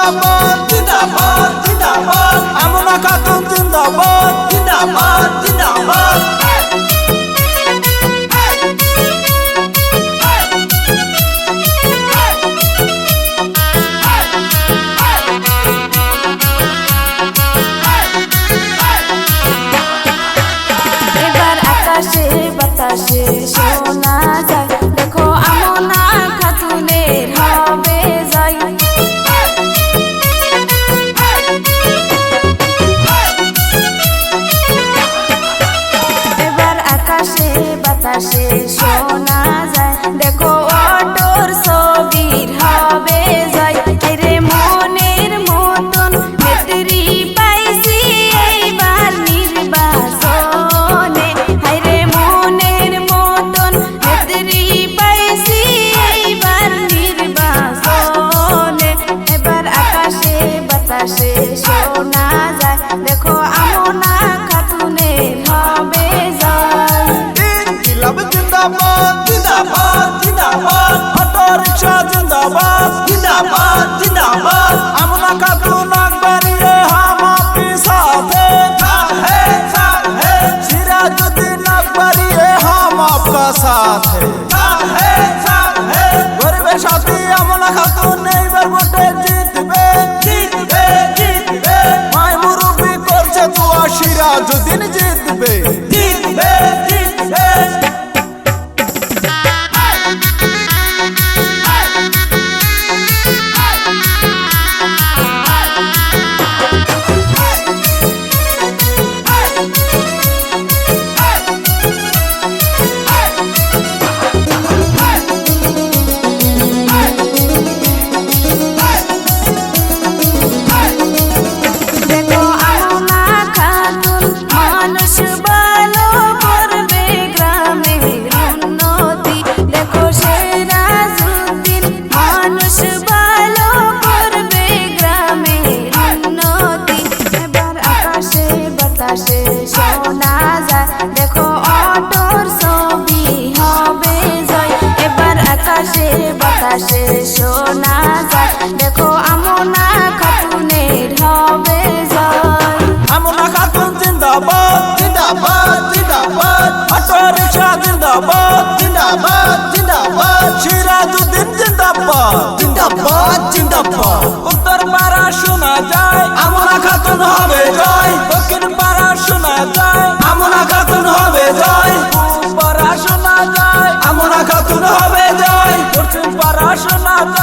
জিন্দাবাদ জিন্দাবাদ জিন্দাবাদ আমনা খাতুন জিন্দাবাদ জিন্দাবাদ জিন্দাবাদ এবার আকাশে বাতাসে শোনা যায়, দেখো আমনা খাতুনের হবে জয়। এবার আকাশে বাতাসে শোনা যায়, দেখো অটোর ছবির হবে জয়। রে মনের মতন নেত্রী পাইছি এইবার নির্বাচনে, হায়রে মনের মতন নেত্রী পাইছি এইবার নির্বাচনে। এবার আকাশে বাতাসে শোনা যায়, দেখো আমনা খাতুনের হবে জয়। ইনকিলাব জিন্দাবাদ জিন্দাবাদ জিন্দাবাদ অটো রিক্সা জিন্দাবাদ जिंदाबाद जिंदाबाद আমনা খাতুন আকবরিয়ে হাম আপকে সাথ है সিরাজউদ্দিন আকবরিয়ে হাম আপকা সাথ है গরিবের সাথী আমনা খাতুন এইবার ভোটে জিতবে जीतबे जीतबे মাই মুরব্বি করছে দোয়া সিরাজউদ্দিন জিতবে जीतबे जीतबे দেখো আমনা খাতুন মানুষ ভালো করবে গ্রামের উন্নতি, দেখো সিরাজউদ্দিন মানুষ ভালো করবে গ্রামের উন্নতি। এবার আকাশে বাতাসে শোনা যায়, দেখো অটোর ছবি হবে জয়। এবার আকাশে বাতাসে শোনা যায়, দেখো আমনা খাতুনের হবে জয়। আমনা খাতুন জিন্দাবাদ जिंदाबाद जिंदाबाद অটো রিক্সা জিন্দাবাদ जिंदाबाद जिंदाबाद সিরাজউদ্দিন জিন্দাবাদ जिंदाबाद जिंदाबाद উত্তর পাড়া শোনা যায় আমনা খাতুন হবে জয় দক্ষিণ পাড়া শোনা যায় আমনা খাতুন হবে জয় পূব পাড়া শোনা যায় আমনা খাতুন হবে জয় পশ্চিম পাড়া শোনা যায়